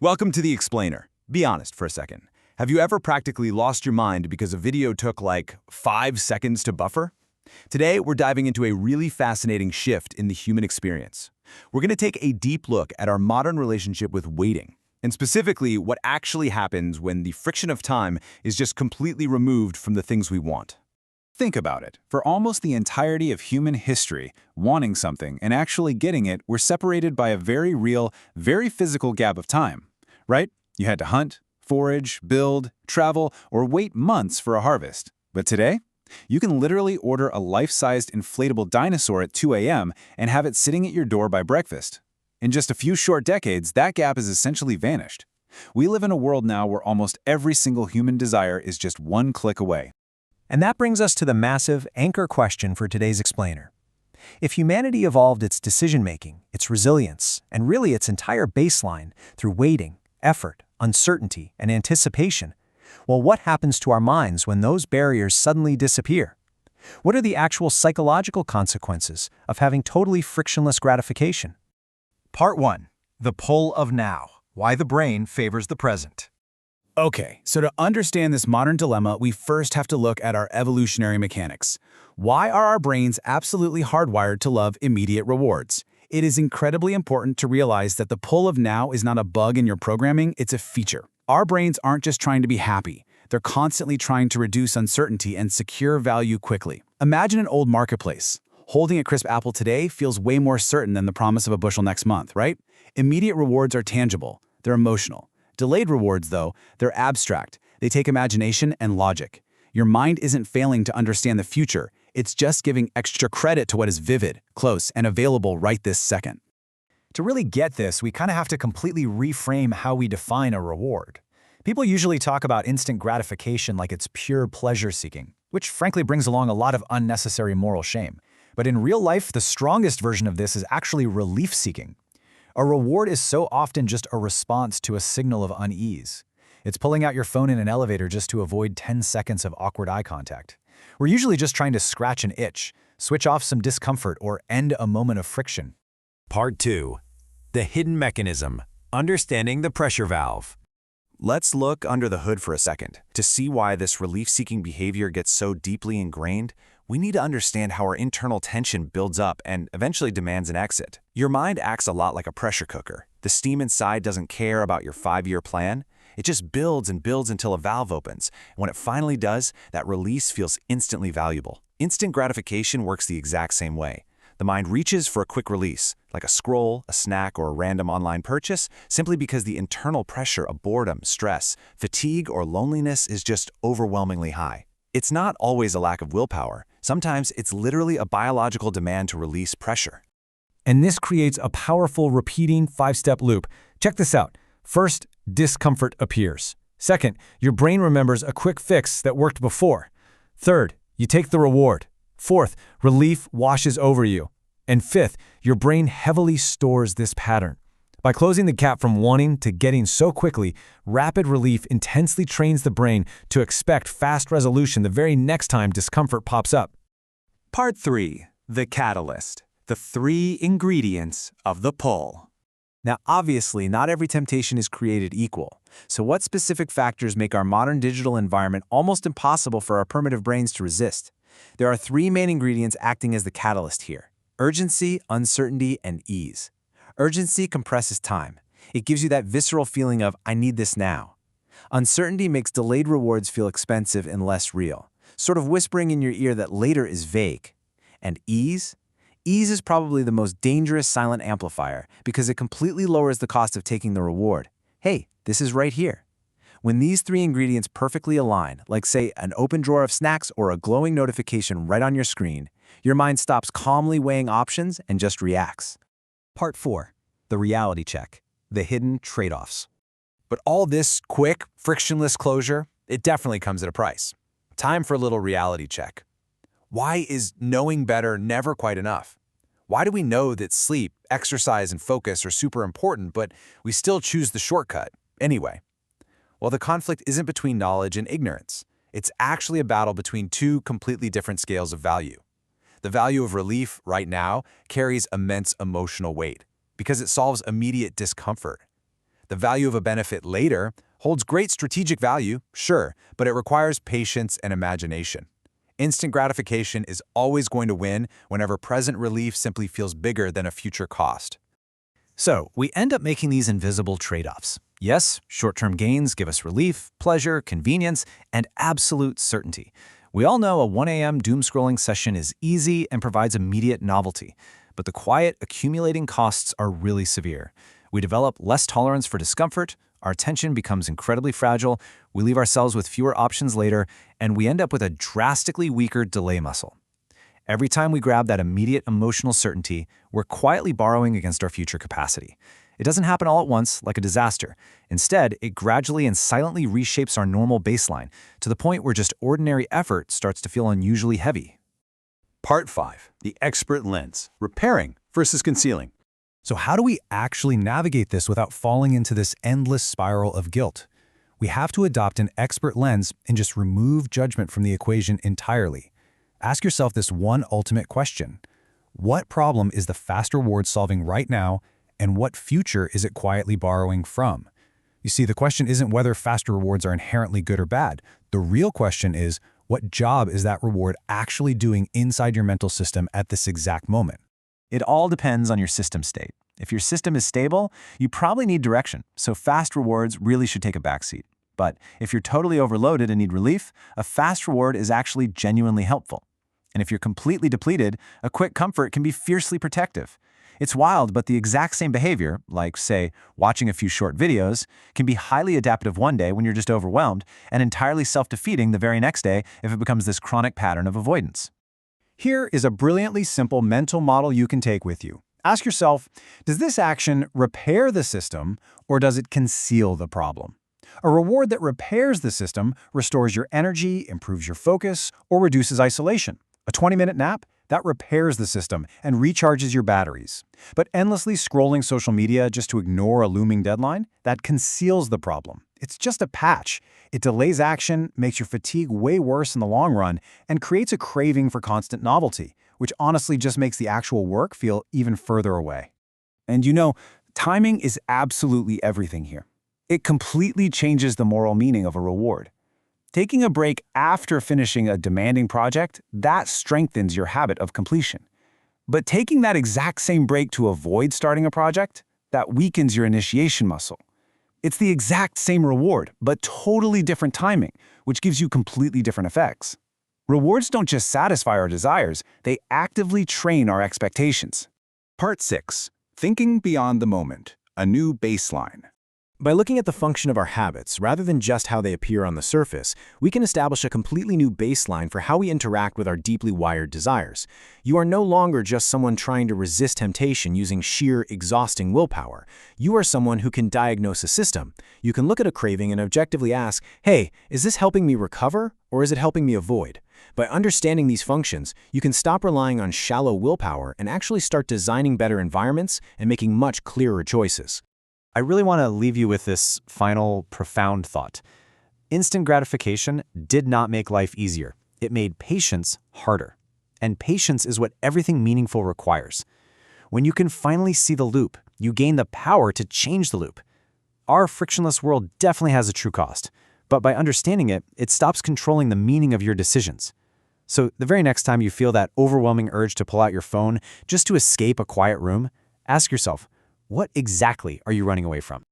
Welcome to The Explainer. Be honest for a second. Have you ever practically lost your mind because a video took like 5 seconds to buffer? Today, we're diving into a really fascinating shift in the human experience. We're going to take a deep look at our modern relationship with waiting, and specifically what actually happens when the friction of time is just completely removed from the things we want. Think about it. For almost the entirety of human history, wanting something and actually getting it were separated by a very real, very physical gap of time, right? You had to hunt, forage, build, travel, or wait months for a harvest. But today, you can literally order a life-sized inflatable dinosaur at 2 a.m. and have it sitting at your door by breakfast. In just a few short decades, that gap has essentially vanished. We live in a world now where almost every single human desire is just one click away. And that brings us to the massive anchor question for today's explainer. If humanity evolved its decision-making, its resilience, and really its entire baseline through waiting, effort, uncertainty, and anticipation, well, what happens to our minds when those barriers suddenly disappear? What are the actual psychological consequences of having totally frictionless gratification? Part 1. The pull of now. Why the brain favors the present. Okay, so to understand this modern dilemma, we first have to look at our evolutionary mechanics. Why are our brains absolutely hardwired to love immediate rewards? It is incredibly important to realize that the pull of now is not a bug in your programming, it's a feature. Our brains aren't just trying to be happy. They're constantly trying to reduce uncertainty and secure value quickly. Imagine an old marketplace. Holding a crisp apple today feels way more certain than the promise of a bushel next month, right? Immediate rewards are tangible. They're emotional. Delayed rewards, though, they're abstract. They take imagination and logic. Your mind isn't failing to understand the future. It's just giving extra credit to what is vivid, close, and available right this second. To really get this, we kind of have to completely reframe how we define a reward. People usually talk about instant gratification like it's pure pleasure-seeking, which frankly brings along a lot of unnecessary moral shame. But in real life, the strongest version of this is actually relief-seeking. A reward is so often just a response to a signal of unease. It's pulling out your phone in an elevator just to avoid 10 seconds of awkward eye contact. We're usually just trying to scratch an itch, switch off some discomfort, or end a moment of friction. Part 2. The hidden mechanism. Understanding the pressure valve. Let's look under the hood for a second. To see why this relief-seeking behavior gets so deeply ingrained, we need to understand how our internal tension builds up and eventually demands an exit. Your mind acts a lot like a pressure cooker. The steam inside doesn't care about your 5-year plan. It just builds and builds until a valve opens. And when it finally does, that release feels instantly valuable. Instant gratification works the exact same way. The mind reaches for a quick release, like a scroll, a snack, or a random online purchase, simply because the internal pressure of boredom, stress, fatigue, or loneliness is just overwhelmingly high. It's not always a lack of willpower. Sometimes it's literally a biological demand to release pressure. And this creates a powerful repeating 5-step loop. Check this out. First, discomfort appears. Second, your brain remembers a quick fix that worked before. Third, you take the reward. Fourth, relief washes over you. And fifth, your brain heavily stores this pattern. By closing the gap from wanting to getting so quickly, rapid relief intensely trains the brain to expect fast resolution the very next time discomfort pops up. Part 3. The catalyst. The 3 ingredients of the pull. Now, obviously, not every temptation is created equal. So what specific factors make our modern digital environment almost impossible for our primitive brains to resist? There are 3 main ingredients acting as the catalyst here: urgency, uncertainty, and ease. Urgency compresses time. It gives you that visceral feeling of, I need this now. Uncertainty makes delayed rewards feel expensive and less real, sort of whispering in your ear that later is vague. And ease? Ease is probably the most dangerous silent amplifier because it completely lowers the cost of taking the reward. Hey, this is right here. When these 3 ingredients perfectly align, like say an open drawer of snacks or a glowing notification right on your screen, your mind stops calmly weighing options and just reacts. Part 4. The reality check. The hidden trade-offs. But all this quick, frictionless closure, it definitely comes at a price. Time for a little reality check. Why is knowing better never quite enough? Why do we know that sleep, exercise, and focus are super important, but we still choose the shortcut anyway? Well, the conflict isn't between knowledge and ignorance. It's actually a battle between 2 completely different scales of value. The value of relief right now carries immense emotional weight because it solves immediate discomfort. The value of a benefit later holds great strategic value, sure, but it requires patience and imagination. Instant gratification is always going to win whenever present relief simply feels bigger than a future cost. So, we end up making these invisible trade-offs. Yes, short-term gains give us relief, pleasure, convenience, and absolute certainty. We all know a 1 a.m. doom-scrolling session is easy and provides immediate novelty, but the quiet, accumulating costs are really severe. We develop less tolerance for discomfort, our attention becomes incredibly fragile, we leave ourselves with fewer options later, and we end up with a drastically weaker delay muscle. Every time we grab that immediate emotional certainty, we're quietly borrowing against our future capacity. It doesn't happen all at once, like a disaster. Instead, it gradually and silently reshapes our normal baseline, to the point where just ordinary effort starts to feel unusually heavy. Part 5. The expert lens. Repairing versus concealing. So how do we actually navigate this without falling into this endless spiral of guilt? We have to adopt an expert lens and just remove judgment from the equation entirely. Ask yourself this one ultimate question. What problem is the fast reward solving right now, and what future is it quietly borrowing from? You see, the question isn't whether fast rewards are inherently good or bad. The real question is, what job is that reward actually doing inside your mental system at this exact moment? It all depends on your system state. If your system is stable, you probably need direction, so fast rewards really should take a backseat. But if you're totally overloaded and need relief, a fast reward is actually genuinely helpful. And if you're completely depleted, a quick comfort can be fiercely protective. It's wild, but the exact same behavior, like, say, watching a few short videos, can be highly adaptive one day when you're just overwhelmed and entirely self-defeating the very next day if it becomes this chronic pattern of avoidance. Here is a brilliantly simple mental model you can take with you. Ask yourself, does this action repair the system or does it conceal the problem? A reward that repairs the system restores your energy, improves your focus, or reduces isolation. A 20-minute nap? That repairs the system and recharges your batteries. But endlessly scrolling social media just to ignore a looming deadline? That conceals the problem. It's just a patch. It delays action, makes your fatigue way worse in the long run, and creates a craving for constant novelty, which honestly just makes the actual work feel even further away. And you know, timing is absolutely everything here. It completely changes the moral meaning of a reward. Taking a break after finishing a demanding project, that strengthens your habit of completion. But taking that exact same break to avoid starting a project, that weakens your initiation muscle. It's the exact same reward, but totally different timing, which gives you completely different effects. Rewards don't just satisfy our desires, they actively train our expectations. Part 6. Thinking beyond the moment. A new baseline. By looking at the function of our habits, rather than just how they appear on the surface, we can establish a completely new baseline for how we interact with our deeply wired desires. You are no longer just someone trying to resist temptation using sheer, exhausting willpower. You are someone who can diagnose a system. You can look at a craving and objectively ask, hey, is this helping me recover, or is it helping me avoid? By understanding these functions, you can stop relying on shallow willpower and actually start designing better environments and making much clearer choices. I really want to leave you with this final, profound thought. Instant gratification did not make life easier. It made patience harder. And patience is what everything meaningful requires. When you can finally see the loop, you gain the power to change the loop. Our frictionless world definitely has a true cost, but by understanding it, it stops controlling the meaning of your decisions. So the very next time you feel that overwhelming urge to pull out your phone just to escape a quiet room, ask yourself, what exactly are you running away from?